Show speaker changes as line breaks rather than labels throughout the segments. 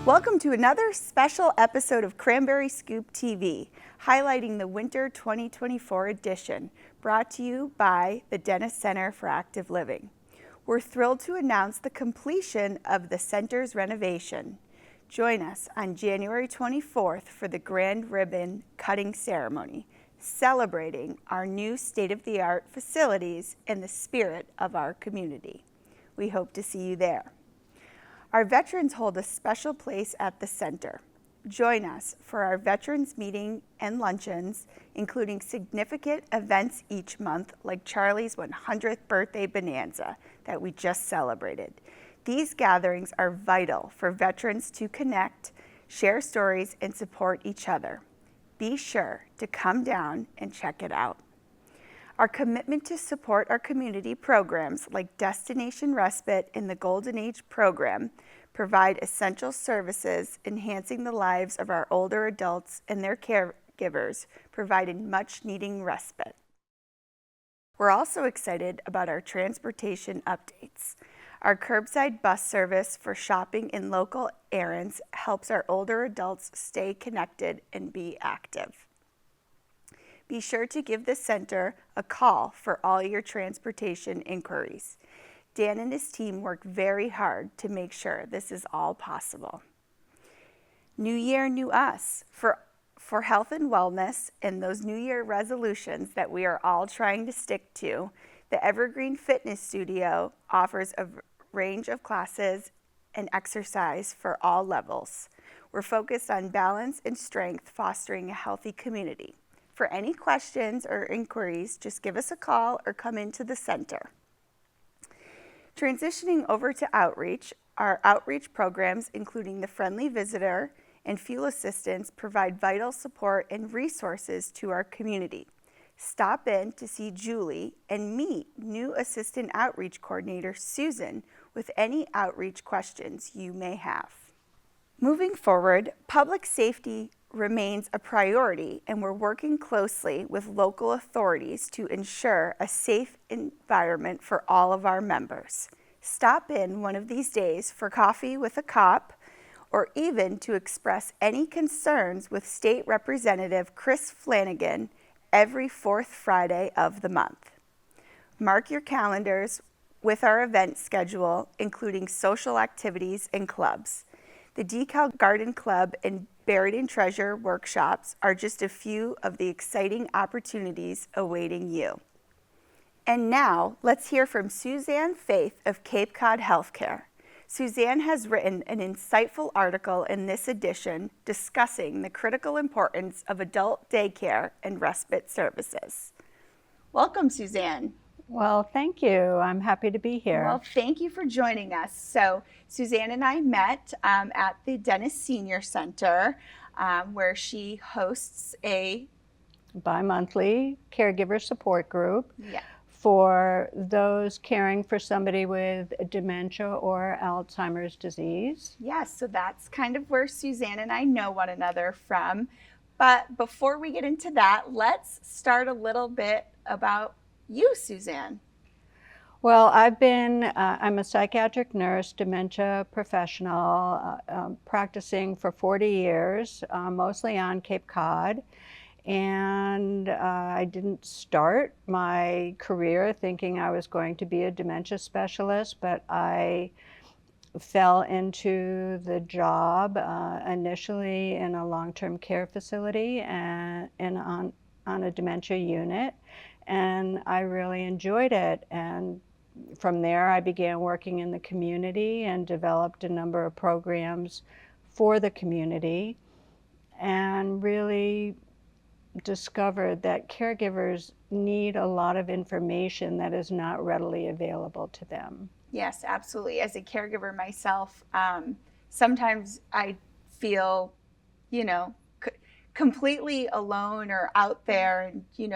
Welcome to another special episode of Cranberry Scoop TV, highlighting the Winter 2024 edition, brought to you by the Dennis Center for Active Living. We're thrilled to announce the completion of the center's renovation. Join us on January 24th for the grand ribbon cutting ceremony, celebrating our new state-of-the-art facilities and the spirit of our community. We hope to see you there. Our veterans hold a special place at the center. Join us for our veterans meeting and luncheons, including significant events each month like Charlie's 100th birthday bonanza that we just celebrated. These gatherings are vital for veterans to connect, share stories, and support each other. Be sure to come down and check it out. Our commitment to support our community programs like Destination Respite and the Golden Age program provide essential services enhancing the lives of our older adults and their caregivers, providing much-needed respite. We're also excited about our transportation updates. Our curbside bus service for shopping and local errands helps our older adults stay connected and be active. Be sure to give the center a call for all your transportation inquiries. Dan and his team work very hard to make sure this is all possible. New Year, new us. For health and wellness and those New Year resolutions that we are all trying to stick to, the Evergreen Fitness Studio offers a range of classes and exercise for all levels. We're focused on balance and strength, fostering a healthy community. For any questions or inquiries, just give us a call or come into the center. Transitioning over to outreach, our outreach programs, including the Friendly Visitor and Fuel Assistance, provide vital support and resources to our community. Stop in to see Julie and meet new Assistant Outreach Coordinator Susan with any outreach questions you may have. Moving forward, public safety remains a priority, and we're working closely with local authorities to ensure a safe environment for all of our members. Stop in one of these days for coffee with a cop, or even to express any concerns with State Representative Chris Flanagan every fourth Friday of the month. Mark your calendars with our event schedule, including social activities and clubs. The Decal Garden Club and Buried in Treasure workshops are just a few of the exciting opportunities awaiting you. And now, let's hear from Suzanne Faith of Cape Cod Healthcare. Suzanne has written an insightful article in this edition discussing the critical importance of adult daycare and respite services. Welcome, Suzanne.
Well, thank you. I'm happy to be here.
Well, thank you for joining us. So Suzanne and I met at the Dennis Senior Center, where she hosts a
bi-monthly caregiver support group
yeah.
for those caring for somebody with dementia or Alzheimer's disease.
Yes, so that's kind of where Suzanne and I know one another from. But before we get into that, let's start a little bit about you, Suzanne.
Well, I'm a psychiatric nurse, dementia professional, practicing for 40 years, mostly on Cape Cod. And I didn't start my career thinking I was going to be a dementia specialist, but I fell into the job initially in a long-term care facility and on a dementia unit. And I really enjoyed it. And from there, I began working in the community and developed a number of programs for the community, and really discovered that caregivers need a lot of information that is not readily available to them.
Yes, absolutely. As a caregiver myself, sometimes I feel, completely alone or out there, and you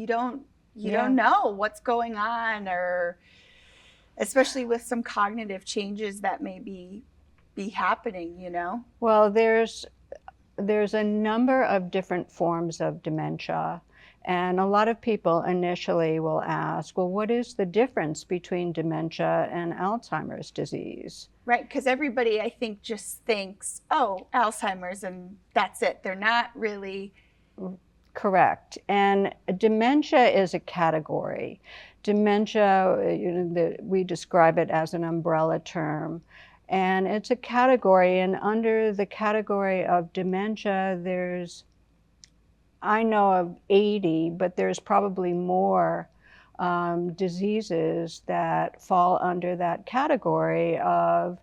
don't know what's going on, or especially with some cognitive changes that may be happening,
Well, there's a number of different forms of dementia, And a lot of people initially will ask, well, what is the difference between dementia and Alzheimer's disease?
Right, because everybody, I think, just thinks, oh, Alzheimer's, and that's it. They're not really.
Correct. And dementia is a category. Dementia, we describe it as an umbrella term. And it's a category, and under the category of dementia, I know of 80, but there's probably more diseases that fall under that category of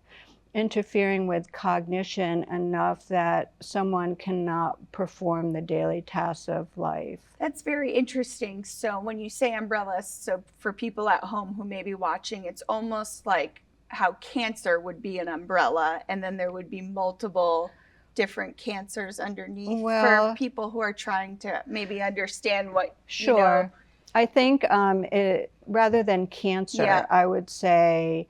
interfering with cognition enough that someone cannot perform the daily tasks of life.
That's very interesting. So when you say umbrella, so for people at home who may be watching, it's almost like how cancer would be an umbrella, and then there would be multiple different cancers underneath for people who are trying to maybe understand what.
Sure. I think rather than cancer, I would say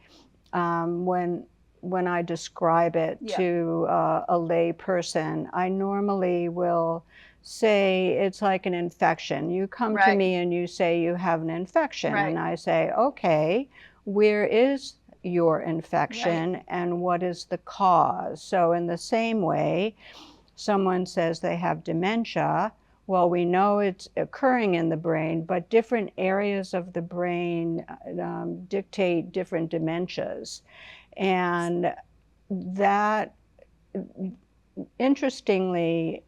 when I describe it to a lay person, I normally will say it's like an infection. You come to me and you say you have an infection, and I say, okay, where is your infection and what is the cause? So in the same way, someone says they have dementia. Well, we know it's occurring in the brain, but different areas of the brain dictate different dementias. And that, interestingly,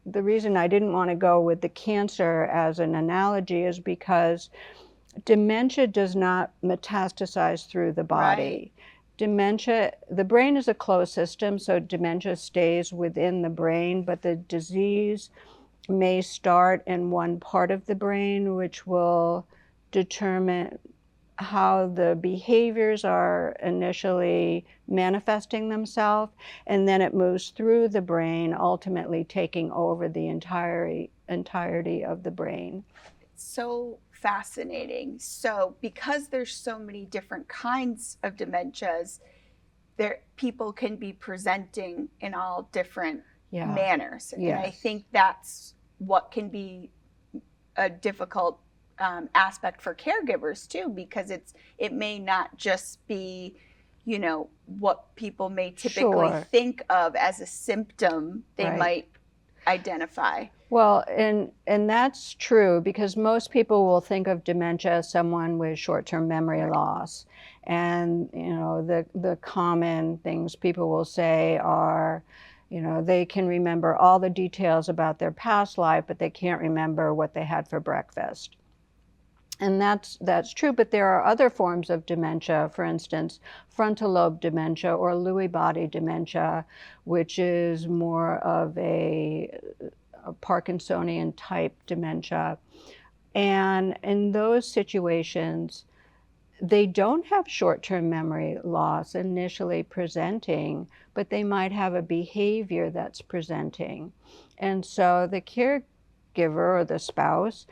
the reason I didn't want to go with the cancer as an analogy is because dementia does not metastasize through the body. Dementia, the brain is a closed system, so dementia stays within the brain, but the disease may start in one part of the brain, which will determine how the behaviors are initially manifesting themselves, and then it moves through the brain, ultimately taking over the entirety of the brain.
It's so fascinating. So because there's so many different kinds of dementias, people can be presenting in all different manners. And I think that's what can be a difficult aspect for caregivers too, because it may not just be, what people may typically think of as a symptom they might identify.
Well, and that's true, because most people will think of dementia as someone with short-term memory loss. And, the common things people will say are, they can remember all the details about their past life, but they can't remember what they had for breakfast. And that's true, but there are other forms of dementia, for instance, frontal lobe dementia or Lewy body dementia, which is more of a Parkinsonian type dementia. And in those situations, they don't have short-term memory loss initially presenting, but they might have a behavior that's presenting. And so the caregiver or the spouse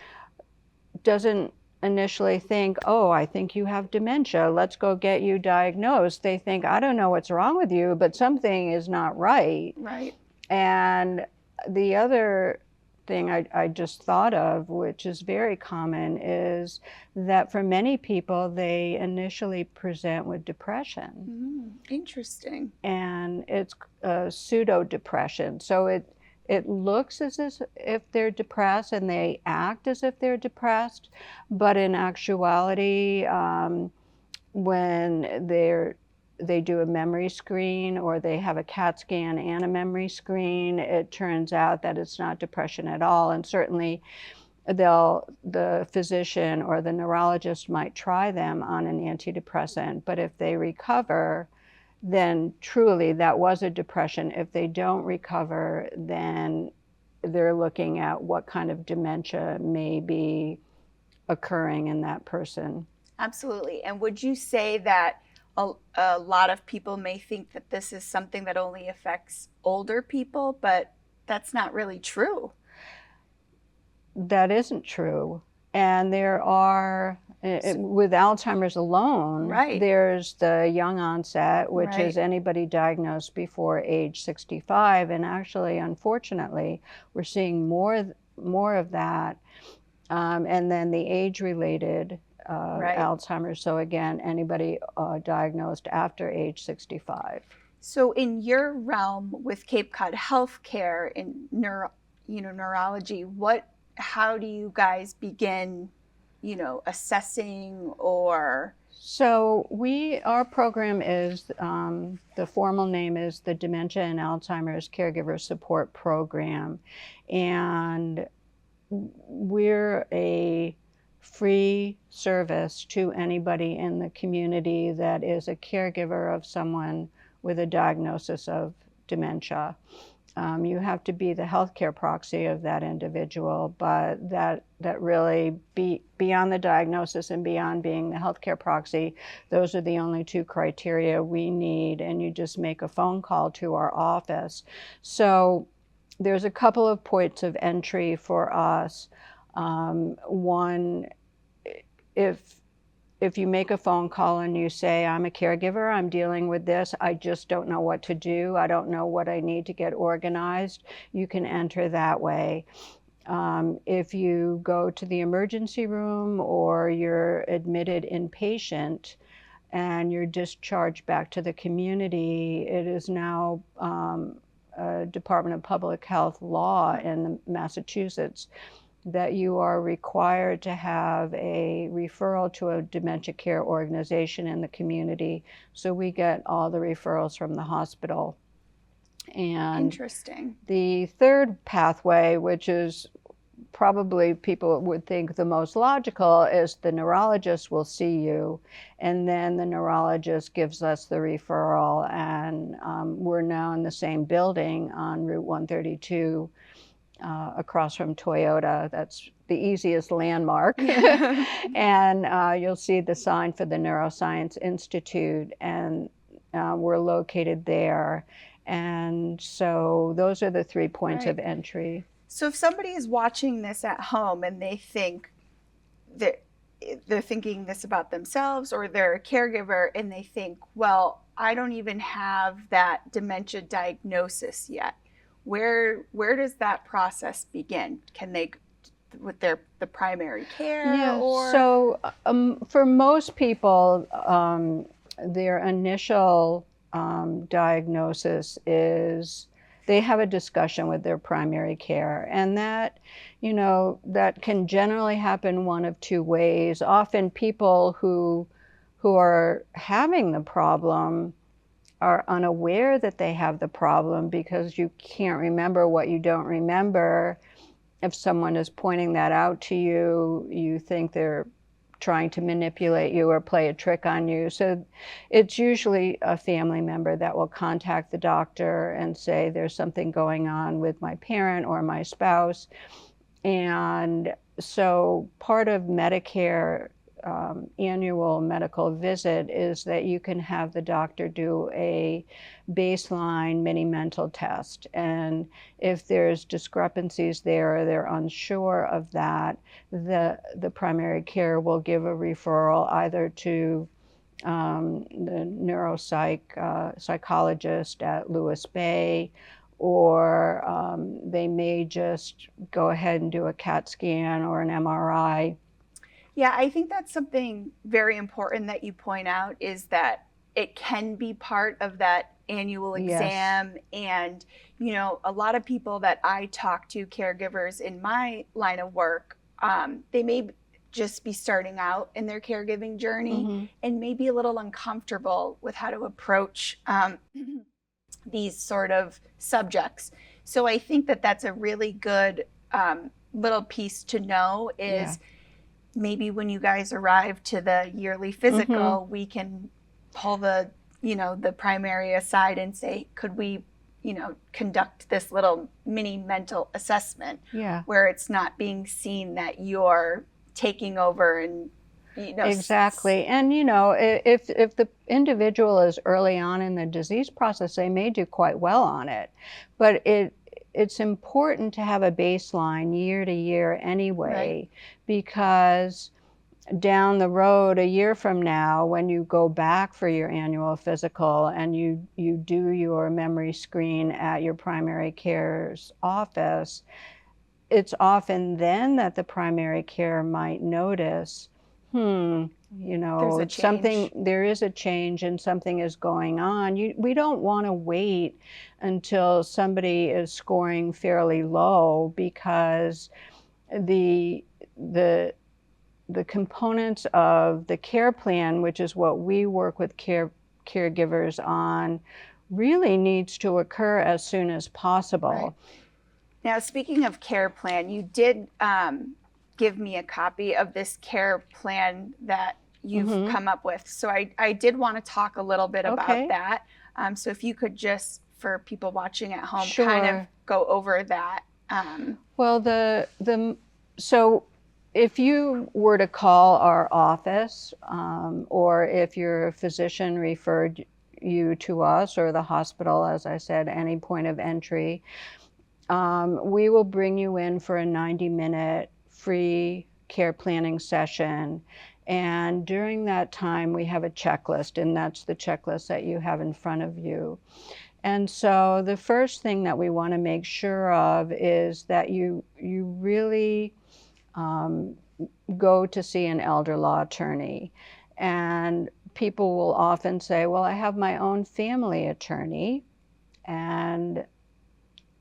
doesn't initially think, oh, I think you have dementia, let's go get you diagnosed. They think, I don't know what's wrong with you, but something is not right.
Right.
And the other thing I just thought of, which is very common, is that for many people, they initially present with depression.
Interesting.
And it's a pseudo-depression. So it looks as if they're depressed and they act as if they're depressed, but in actuality, when they do a memory screen or they have a CAT scan and a memory screen, it turns out that it's not depression at all. And certainly the physician or the neurologist might try them on an antidepressant, but if they recover, then truly that was a depression. If they don't recover, then they're looking at what kind of dementia may be occurring in that person.
Absolutely. And would you say that a lot of people may think that this is something that only affects older people, but that's not really true?
That isn't true. And there are, with Alzheimer's alone, there's the young onset, which is anybody diagnosed before age 65. And actually, unfortunately, we're seeing more of that and then the age-related
Right.
Alzheimer's. So again, anybody diagnosed after age 65.
So in your realm with Cape Cod Healthcare and neurology, how do you guys begin, assessing or?
So our program is, the formal name is the Dementia and Alzheimer's Caregiver Support Program. And we're a free service to anybody in the community that is a caregiver of someone with a diagnosis of dementia. You have to be the healthcare proxy of that individual, but that really, beyond the diagnosis and beyond being the healthcare proxy, those are the only two criteria we need, and you just make a phone call to our office. So there's a couple of points of entry for us. One, if you make a phone call and you say, I'm a caregiver, I'm dealing with this, I just don't know what to do, I don't know what I need to get organized, you can enter that way. If you go to the emergency room or you're admitted inpatient and you're discharged back to the community, it is now Department of Public Health law in Massachusetts that you are required to have a referral to a dementia care organization in the community. So we get all the referrals from the hospital. And
Interesting.
the third pathway, which is probably people would think the most logical, is the neurologist will see you, and then the neurologist gives us the referral, and we're now in the same building on Route 132 across from Toyota. That's the easiest landmark. And you'll see the sign for the Neuroscience Institute, and we're located there. And so those are the 3 points
Right.
of entry.
So if somebody is watching this at home and they think that they're thinking this about themselves, or they're a caregiver and they think, well, I don't even have that dementia diagnosis yet. Where does that process begin? Can they, with the primary care?
Yeah,
or?
so for most people, their initial diagnosis is they have a discussion with their primary care, and that can generally happen one of two ways. Often people who are having the problem are unaware that they have the problem because you can't remember what you don't remember. If someone is pointing that out to you, you think they're trying to manipulate you or play a trick on you. So it's usually a family member that will contact the doctor and say, there's something going on with my parent or my spouse. And so part of Medicare annual medical visit is that you can have the doctor do a baseline mini mental test. And if there's discrepancies there or they're unsure of that, the primary care will give a referral either to the psychologist at Lewis Bay, or they may just go ahead and do a CAT scan or an MRI.
Yeah, I think that's something very important that you point out, is that it can be part of that annual exam.
Yes.
And, a lot of people that I talk to, caregivers in my line of work, they may just be starting out in their caregiving journey and may be a little uncomfortable with how to approach these sort of subjects. So I think that that's a really good little piece to know is, maybe when you guys arrive to the yearly physical, we can pull the primary aside and say, could we, conduct this little mini mental assessment where it's not being seen that you're taking over and,
Exactly. And, if the individual is early on in the disease process, they may do quite well on it. But it's important to have a baseline year to year anyway, because down the road, a year from now, when you go back for your annual physical and you do your memory screen at your primary care's office, it's often then that the primary care might notice,
There's a
it's something,
change.
there is a change and something is going on. We don't want to wait until somebody is scoring fairly low, because the the the components of the care plan, which is what we work with caregivers on, really needs to occur as soon as possible.
Right. Now, speaking of care plan, you did give me a copy of this care plan that you've come up with. So I did want to talk a little bit about that. So if you could just, for people watching at home, kind of go over that.
Well, so if you were to call our office, or if your physician referred you to us, or the hospital, as I said, any point of entry, we will bring you in for a 90-minute free care planning session. And during that time, we have a checklist, and that's the checklist that you have in front of you. And so the first thing that we want to make sure of is that you really go to see an elder law attorney. And people will often say, well, I have my own family attorney. And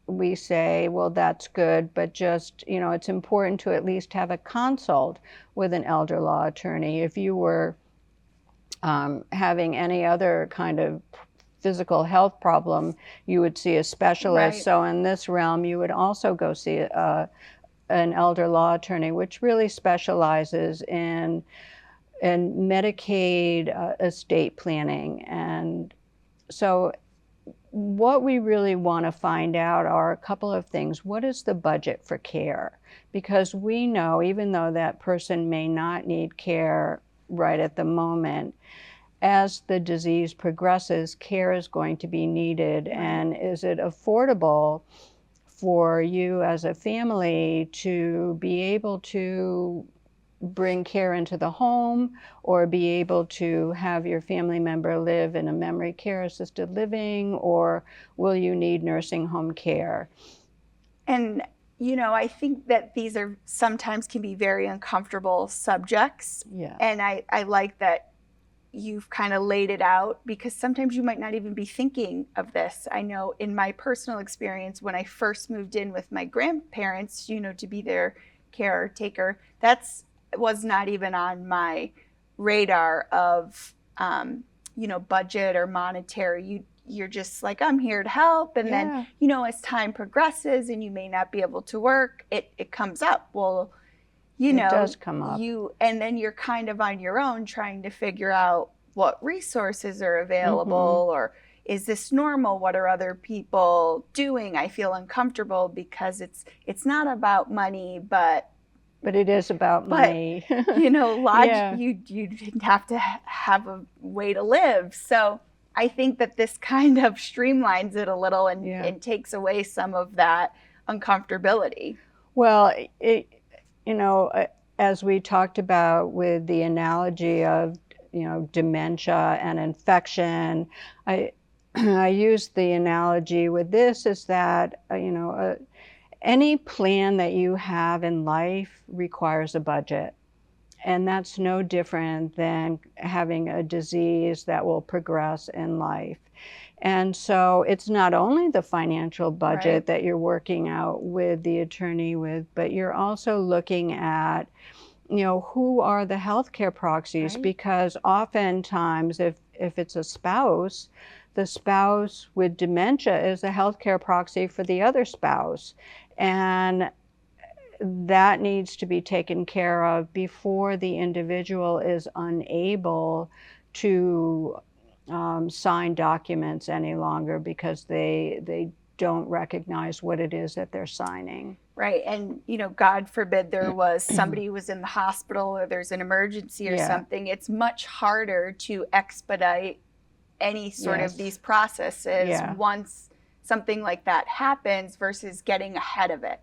we say, well, that's good, but just, it's important to at least have a consult with an elder law attorney. If you were having any other kind of physical health problem, you would see a specialist. Right. So in this realm, you would also go see an elder law attorney, which really specializes in Medicaid estate planning. And so what we really want to find out are a couple of things. What is the budget for care? Because we know, even though that person may not need care right at the moment, as the disease progresses, care is going to be needed. And is it affordable for you as a family to be able to bring care into the home, or be able to have your family member live in a memory care assisted living, or will you need nursing home care?
And I think that these are sometimes can be very uncomfortable subjects.
Yeah.
And I like that you've kind of laid it out, because sometimes you might not even be thinking of this. I know in my personal experience, when I first moved in with my grandparents, to be their caretaker, was not even on my radar of, budget or monetary. You're just like, I'm here to help. And then, as time progresses and you may not be able to work, it comes up. Well, it
does come up.
And then you're kind of on your own trying to figure out what resources are available, or is this normal? What are other people doing? I feel uncomfortable because it's not about money, but
it is about money.
You have to have a way to live. So I think that this kind of streamlines it a little and takes away some of that uncomfortability.
Well, as we talked about with the analogy of, dementia and infection, I use the analogy with this is that, any plan that you have in life requires a budget. And that's no different than having a disease that will progress in life. And so it's not only the financial budget that you're working out with the attorney with, but you're also looking at, who are the healthcare proxies? Because oftentimes if it's a spouse, the spouse with dementia is a healthcare proxy for the other spouse. And that needs to be taken care of before the individual is unable to sign documents any longer, because they don't recognize what it is that they're signing.
Right. And, God forbid there was somebody who was in the hospital, or there's an emergency or something. It's much harder to expedite any sort of these processes once something like that happens versus getting ahead of it.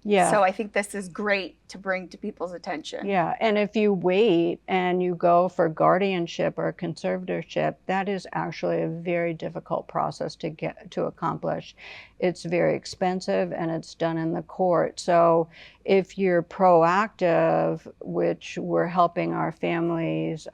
Yeah.
So I think this is great to bring to people's attention.
Yeah, and if you wait and you go for guardianship or conservatorship, that is actually a very difficult process to get to accomplish. It's very expensive and it's done in the court. So if you're proactive, which we're helping our families,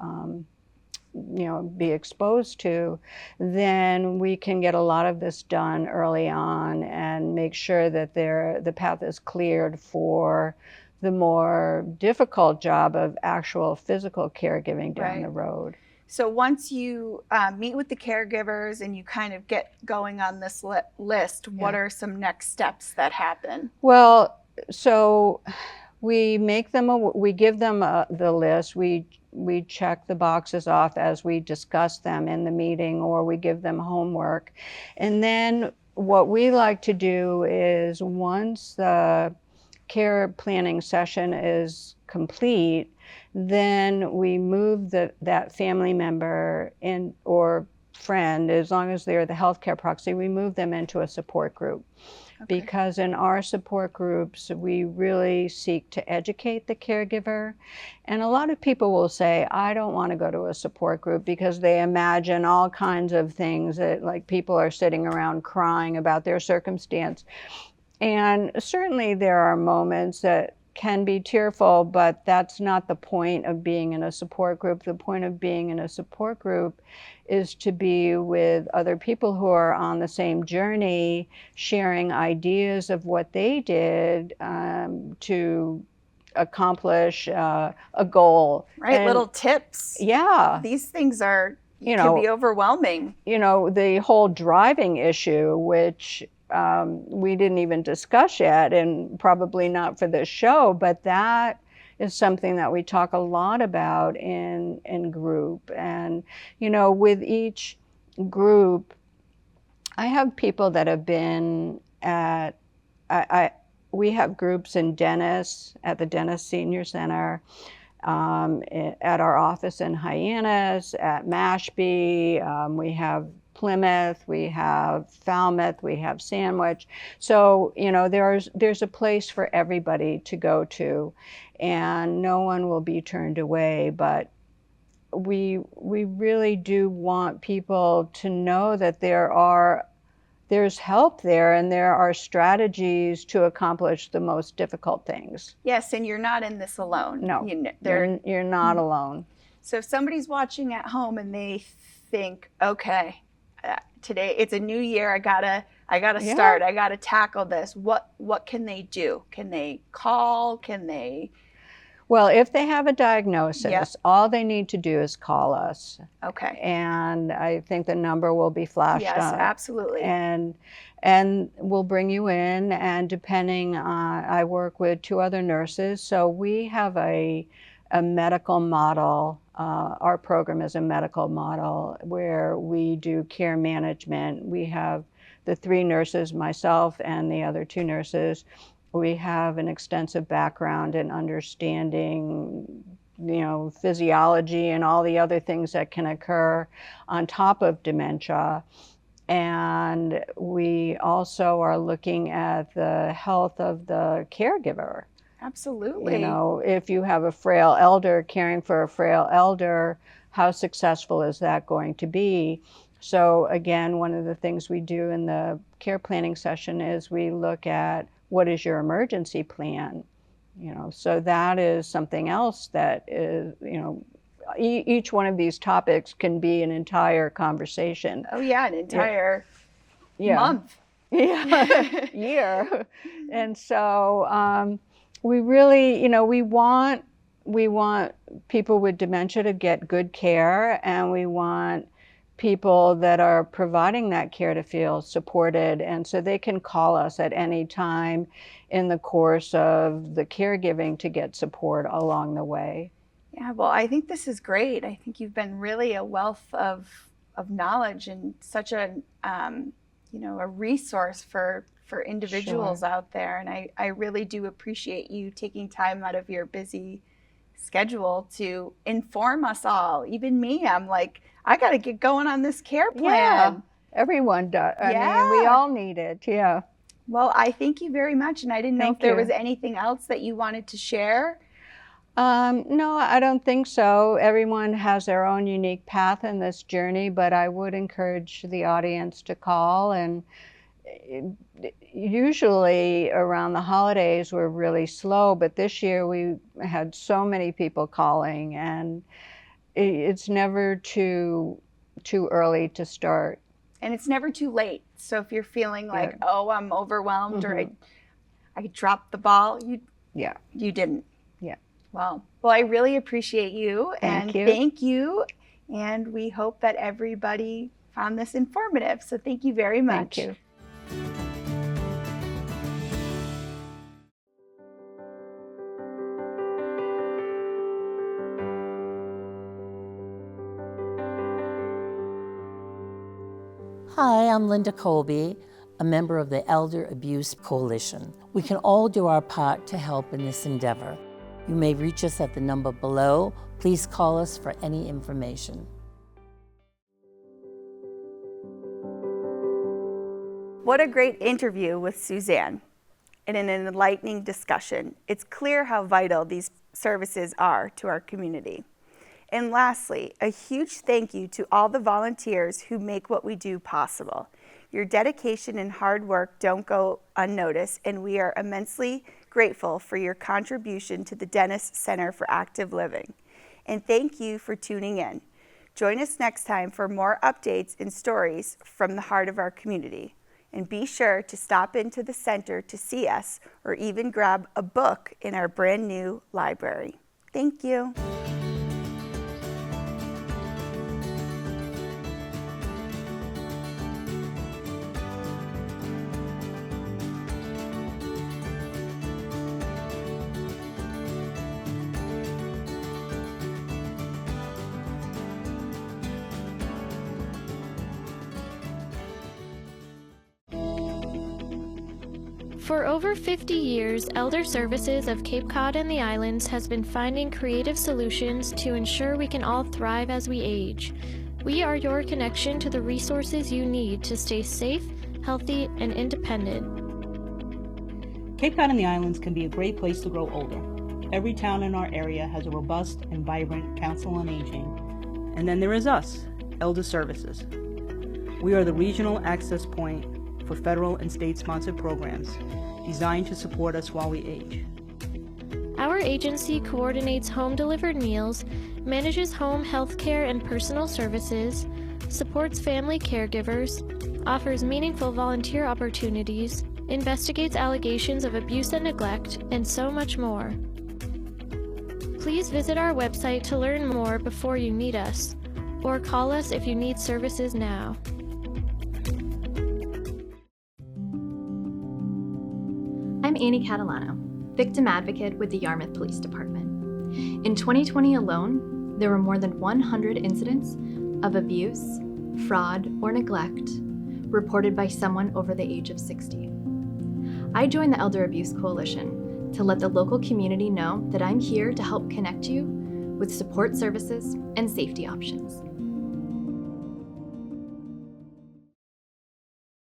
be exposed to, then we can get a lot of this done early on and make sure that the path is cleared for the more difficult job of actual physical caregiving down the road.
So once you meet with the caregivers and you kind of get going on this list, what are some next steps that happen?
Well, so we give them the list. We check the boxes off as we discuss them in the meeting, or we give them homework. And then what we like to do is, once the care planning session is complete, then we move that family member in, or friend, as long as they're the healthcare proxy, we move them into a support group. Okay. Because in our support groups, we really seek to educate the caregiver. And a lot of people will say, I don't want to go to a support group, because they imagine all kinds of things, that like people are sitting around crying about their circumstance. And certainly there are moments that can be tearful, but that's not the point of being in a support group. The point of being in a support group is to be with other people who are on the same journey, sharing ideas of what they did to accomplish a goal.
Right, and little tips.
Yeah.
These things can be overwhelming.
The whole driving issue, which we didn't even discuss yet, and probably not for this show, but that is something that we talk a lot about in group. And, with each group, I have people that have been we have groups in Dennis, at the Dennis Senior Center, at our office in Hyannis, at Mashpee, we have Plymouth, we have Falmouth, we have Sandwich. So, there's a place for everybody to go to, and no one will be turned away. But we really do want people to know that there's help there, and there are strategies to accomplish the most difficult things.
Yes, and you're not in this alone.
No, you're not alone.
So if somebody's watching at home and they think, okay, today it's a new year, I gotta start, I gotta tackle this. What can they do? Can they call? Can they?
Well, if they have a diagnosis, all they need to do is call us.
Okay.
And I think the number will be flashed up.
Yes, absolutely.
And we'll bring you in, and depending on, I work with 2 other nurses, so we have a medical model. Our program is a medical model where we do care management. We have the 3 nurses, myself and the other 2 nurses. We have an extensive background in understanding, physiology and all the other things that can occur on top of dementia. And we also are looking at the health of the caregiver.
Absolutely.
If you have a frail elder, caring for a frail elder, how successful is that going to be? So again, one of the things we do in the care planning session is we look at, what is your emergency plan? So that is something else that is, each one of these topics can be an entire conversation.
Oh yeah, an entire month.
Yeah, year. And so we really, we want people with dementia to get good care, and we want people that are providing that care to feel supported, and so they can call us at any time in the course of the caregiving to get support along the way.
Yeah, well, I think this is great. I think you've been really a wealth of knowledge, and such a a resource for individuals out there. And I really do appreciate you taking time out of your busy schedule to inform us all. Even me, I'm like, I got to get going on this care plan.
Yeah, everyone does. I mean, we all need it. Yeah.
Well, I thank you very much, and I didn't know if
Thank
there
you.
was anything else that you wanted to share.
No, I don't think so. Everyone has their own unique path in this journey, but I would encourage the audience to call. And usually around the holidays, we're really slow, but this year we had so many people calling, and it's never too early to start.
And it's never too late. So if you're feeling like,
Yeah.
oh, I'm overwhelmed or
Mhm.
I dropped the ball,
Yeah.
you didn't.
Yeah.
Well, I really appreciate you.
Thank you.
Thank you. And we hope that everybody found this informative. So thank you very much.
Thank you.
Hi, I'm Linda Colby, a member of the Elder Abuse Coalition. We can all do our part to help in this endeavor. You may reach us at the number below. Please call us for any information.
What a great interview with Suzanne and an enlightening discussion. It's clear how vital these services are to our community. And lastly, a huge thank you to all the volunteers who make what we do possible. Your dedication and hard work don't go unnoticed, and we are immensely grateful for your contribution to the Dennis Center for Active Living. And thank you for tuning in. Join us next time for more updates and stories from the heart of our community. And be sure to stop into the center to see us or even grab a book in our brand new library. Thank you.
For over 50 years, Elder Services of Cape Cod and the Islands has been finding creative solutions to ensure we can all thrive as we age. We are your connection to the resources you need to stay safe, healthy, and independent.
Cape Cod and the Islands can be a great place to grow older. Every town in our area has a robust and vibrant council on aging. And then there is us, Elder Services. We are the regional access point for federal and state-sponsored programs designed to support us while we age.
Our agency coordinates home-delivered meals, manages home health care and personal services, supports family caregivers, offers meaningful volunteer opportunities, investigates allegations of abuse and neglect, and so much more. Please visit our website to learn more before you need us, or call us if you need services now.
I'm Annie Catalano, victim advocate with the Yarmouth Police Department. In 2020 alone, there were more than 100 incidents of abuse, fraud, or neglect reported by someone over the age of 60. I joined the Elder Abuse Coalition to let the local community know that I'm here to help connect you with support services and safety options.